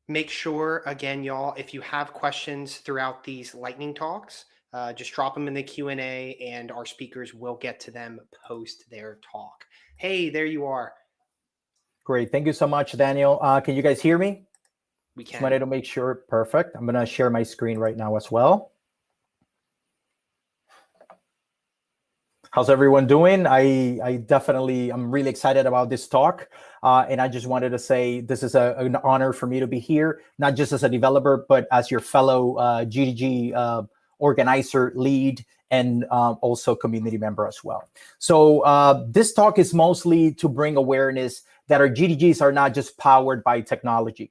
Make sure, again, y'all, if you have questions throughout these lightning talks, just drop them in the Q&A and our speakers will get to them post their talk. Hey, there you are. Great. Thank you so much, Daniel. Can you guys hear me? We can. Just wanted to make sure. Perfect. I'm going to share my screen right now as well. How's everyone doing? I'm really excited about this talk. And I just wanted to say this is an honor for me to be here, not just as a developer, but as your fellow GDG organizer, lead, and also community member as well. So this talk is mostly to bring awareness that our GDGs are not just powered by technology,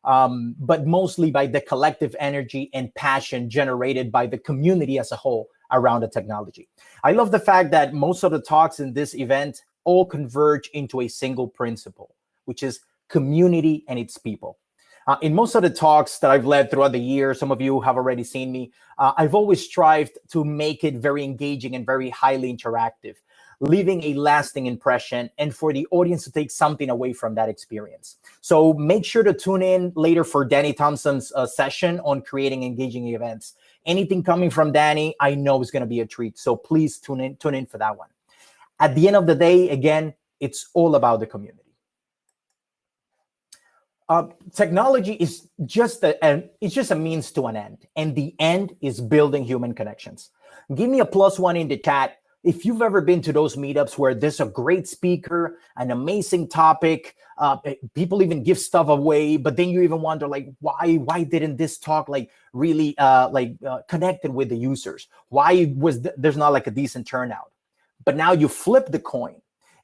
but mostly by the collective energy and passion generated by the community as a whole around the technology. I love the fact that most of the talks in this event all converge into a single principle, which is community and its people. In most of the talks that I've led throughout the year, some of you have already seen me, I've always strived to make it very engaging and very highly interactive, leaving a lasting impression and for the audience to take something away from that experience. So make sure to tune in later for Danny Thompson's session on creating engaging events. Anything coming from Danny, I know is going to be a treat. So please tune in for that one. At the end of the day, again, it's all about the community. Technology is just a means to an end, and the end is building human connections. Give me a +1 in the chat if you've ever been to those meetups where there's a great speaker, an amazing topic, people even give stuff away, but then you even wonder, like, why didn't this talk really connected with the users? Why was there's not like a decent turnout? But now you flip the coin.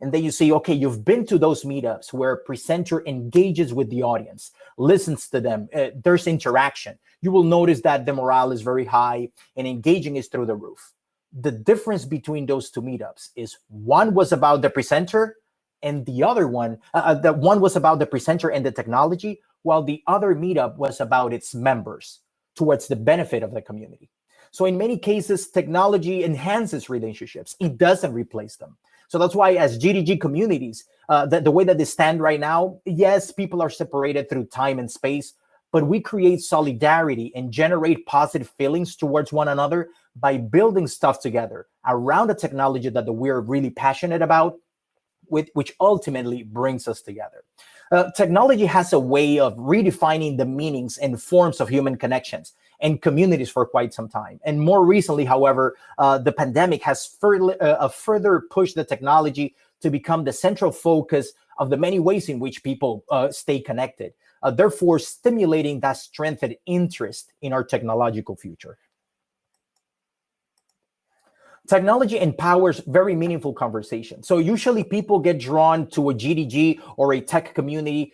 And then you see, okay, you've been to those meetups where a presenter engages with the audience, listens to them, there's interaction. You will notice that the morale is very high and engaging is through the roof. The difference between those two meetups is one was about the presenter and the other one, one was about the presenter and the technology, while the other meetup was about its members towards the benefit of the community. So in many cases, technology enhances relationships. It doesn't replace them. So that's why as GDG communities, the way that they stand right now, yes, people are separated through time and space, but we create solidarity and generate positive feelings towards one another by building stuff together around the technology that we're really passionate about, which ultimately brings us together. Technology has a way of redefining the meanings and forms of human connections and communities for quite some time. And more recently, however, the pandemic has further pushed the technology to become the central focus of the many ways in which people stay connected, therefore stimulating that strengthened interest in our technological future. Technology empowers very meaningful conversation. So usually people get drawn to a GDG or a tech community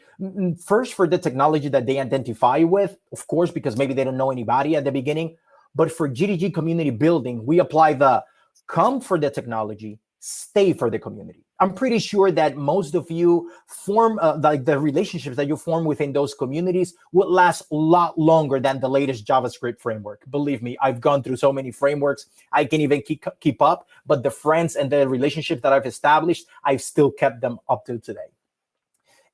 first for the technology that they identify with, of course, because maybe they don't know anybody at the beginning. But for GDG community building, we apply the come for the technology, stay for the community. I'm pretty sure that most of you form the relationships that you form within those communities will last a lot longer than the latest JavaScript framework. Believe me, I've gone through so many frameworks, I can't even keep up, but the friends and the relationships that I've established, I've still kept them up to today.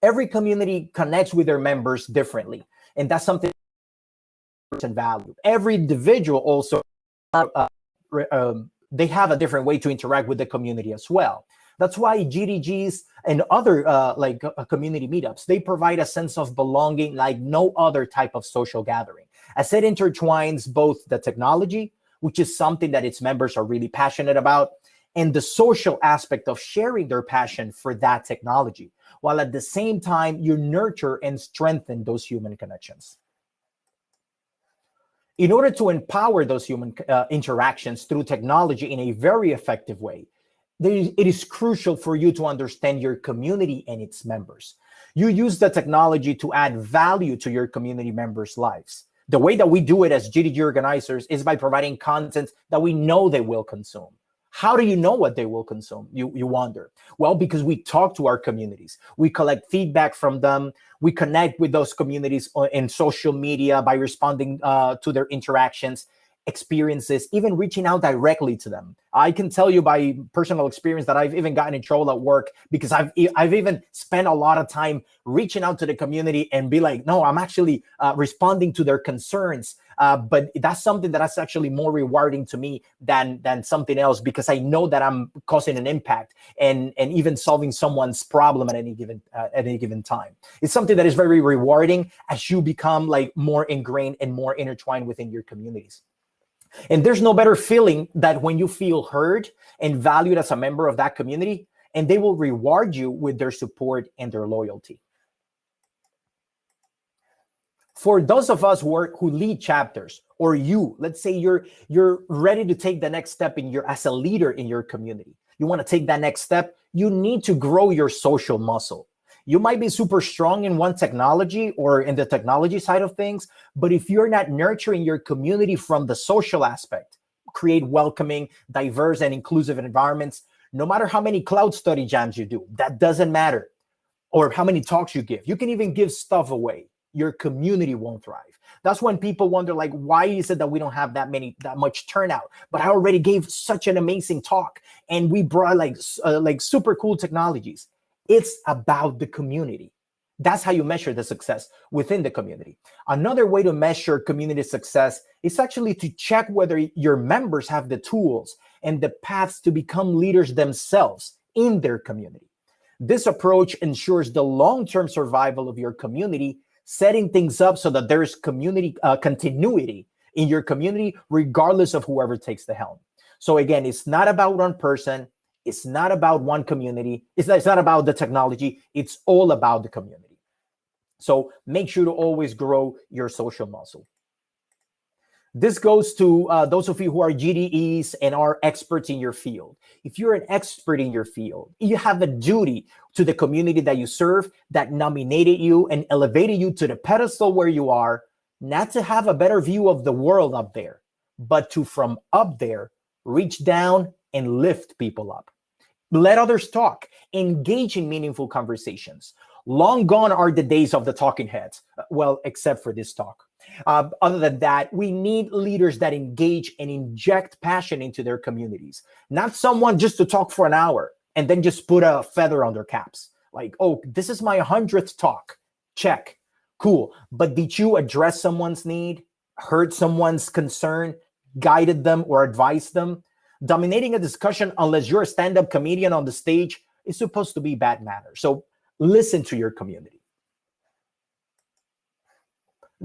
Every community connects with their members differently, and that's something and value. Every individual also, they have a different way to interact with the community as well. That's why GDGs and other community meetups, they provide a sense of belonging like no other type of social gathering, as it intertwines both the technology, which is something that its members are really passionate about, and the social aspect of sharing their passion for that technology, while at the same time you nurture and strengthen those human connections. In order to empower those human interactions through technology in a very effective way, it is crucial for you to understand your community and its members. You use the technology to add value to your community members' lives. The way that we do it as GDG organizers is by providing content that we know they will consume. How do you know what they will consume? You wonder. Well, because we talk to our communities. We collect feedback from them. We connect with those communities in social media by responding to their interactions. experiences, even reaching out directly to them. I can tell you by personal experience that I've even gotten in trouble at work because I've even spent a lot of time reaching out to the community and be like, no, I'm actually responding to their concerns. But that's something that's actually more rewarding to me than something else, because I know that I'm causing an impact and even solving someone's problem at any given time. It's something that is very rewarding as you become like more ingrained and more intertwined within your communities. And there's no better feeling that when you feel heard and valued as a member of that community, and they will reward you with their support and their loyalty. For those of us who lead chapters, or let's say you're ready to take the next step as a leader in your community. You want to take that next step, you need to grow your social muscle. You might be super strong in one technology or in the technology side of things, but if you're not nurturing your community from the social aspect, create welcoming, diverse, and inclusive environments, no matter how many cloud study jams you do, that doesn't matter, or how many talks you give. You can even give stuff away. Your community won't thrive. That's when people wonder, like, why is it that we don't have that much turnout? But I already gave such an amazing talk, and we brought like super cool technologies. It's about the community. That's how you measure the success within the community. Another way to measure community success is actually to check whether your members have the tools and the paths to become leaders themselves in their community. This approach ensures the long-term survival of your community, setting things up so that there's community continuity in your community, regardless of whoever takes the helm. So again, it's not about one person. It's not about one community. It's not about the technology. It's all about the community. So make sure to always grow your social muscle. This goes to those of you who are GDEs and are experts in your field. If you're an expert in your field, you have a duty to the community that you serve, that nominated you and elevated you to the pedestal where you are, not to have a better view of the world up there, but to, from up there, reach down and lift people up. Let others talk. Engage in meaningful conversations. Long gone are the days of the talking heads. Well, except for this talk. Other than that, we need leaders that engage and inject passion into their communities. Not someone just to talk for an hour and then just put a feather on their caps. Like, oh, this is my 100th talk. Check. Cool. But did you address someone's need, heard someone's concern, guided them or advised them? Dominating a discussion, unless you're a stand-up comedian on the stage, is supposed to be bad manners. So listen to your community.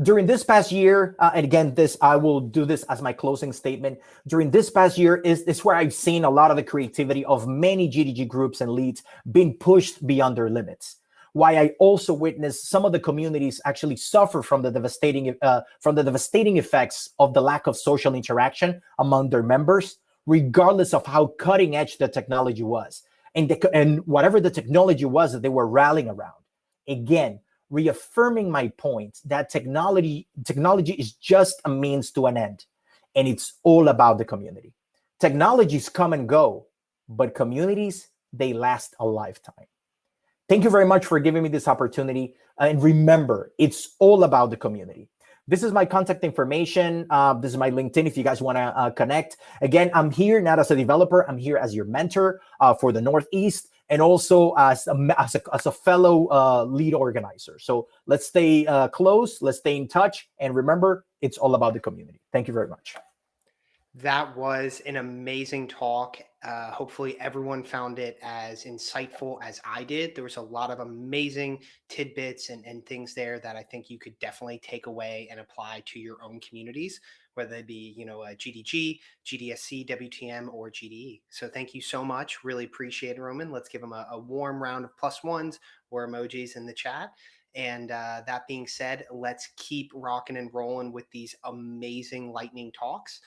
During this past year, and again, I will do this as my closing statement. During this past year is where I've seen a lot of the creativity of many GDG groups and leads being pushed beyond their limits. Why I also witnessed some of the communities actually suffer from the devastating effects of the lack of social interaction among their members, regardless of how cutting edge the technology was, and whatever the technology was that they were rallying around. Again, reaffirming my point that technology is just a means to an end, and it's all about the community. Technologies come and go, but communities, they last a lifetime. Thank you very much for giving me this opportunity. And remember, it's all about the community. This is my contact information. This is my LinkedIn if you guys want to connect. Again, I'm here not as a developer. I'm here as your mentor for the Northeast, and also as a fellow lead organizer. So let's stay close. Let's stay in touch. And remember, it's all about the community. Thank you very much. That was an amazing talk. Hopefully everyone found it as insightful as I did. There was a lot of amazing tidbits and things there that I think you could definitely take away and apply to your own communities, whether they be, a GDG, GDSC, WTM, or GDE. So thank you so much. Really appreciate it, Roman. Let's give them a warm round of +1s or emojis in the chat. And that being said, let's keep rocking and rolling with these amazing lightning talks.